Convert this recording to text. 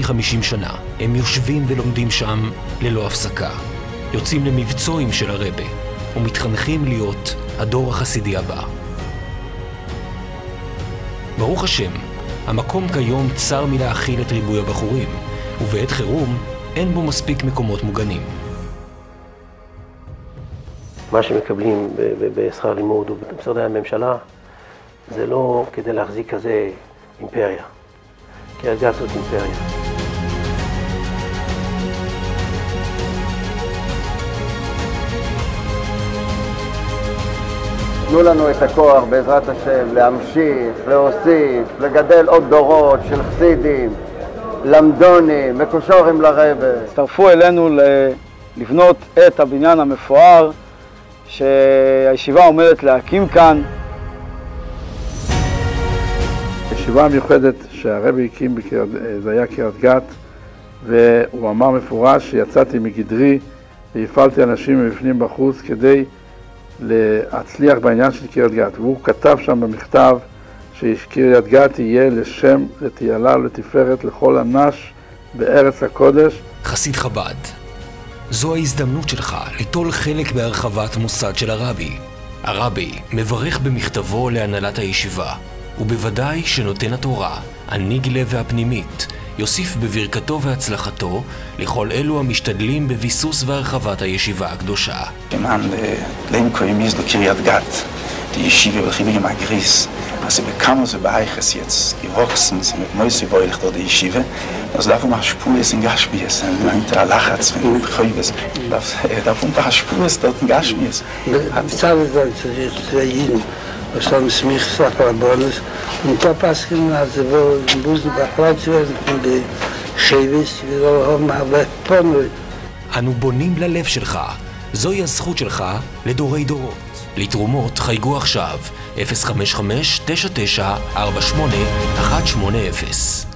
מ-50 שנה הם יושבים ולומדים שם ללא הפסקה. יוצאים למבצועים של הרבי ומתחנכים להיות הדור החסידי הבא. ברוך השם, המקום כיום צר מלהכיל את ריבוי הבחורים, ובעת חירום אין בו מספיק מקומות מוגנים. מה שמקבלים בשכר לימוד ובמשרדי הממשלה זה לא כדי להחזיק כזה אימפריה. קריית גת זאת אימפריה. תנו לנו את הכוח בעזרת השם להמשיך, להוסיף, לגדל עוד דורות של חסידים, למדונים, מקושרים לרבי. הצטרפו אלינו לבנות את הבניין המפואר שהישיבה עומדת להקים כאן. ישיבה מיוחדת שהרבי הקים, זה היה קריית גת, והוא אמר מפורש שיצאתי מגדרי והפעלתי אנשים מבפנים בחוץ כדי להצליח בעניין של קריית גת. והוא כתב שם במכתב שקריית גת יהיה לשם, לתהילה ולתפארת לכל אנש בארץ הקודש. חסיד חב"ד, זו ההזדמנות שלך ליטול חלק בהרחבת מוסד של הרבי. הרבי מברך במכתבו להנהלת הישיבה, ובוודאי שנותן התורה, הנגלה והפנימית, יוסיף בברכתו והצלחתו לכל אלו המשתדלים בביסוס והרחבת הישיבה הקדושה. Man leben können ist Kiryat Gat, die Yeshiva beginnen mit Gris. Also bekamen sie bei Eiches jetzt gewachsen sind mit Mäuse wollen dort die Yeshiva. Das darf man Spur ist in Gashmias, man der Lachatz wenn Khayves. Darf man Spur ist dort in Gashmias. Hat gesagt, dass jeden was haben sie mich gesagt, aber und da passen also wo müssen Bachlatz werden von der Schewis, wir haben aber Pomel. אנו בונים ללב שלך, זוהי הזכות שלך לדורי דורות. לתרומות חייגו עכשיו 055-99-48-180.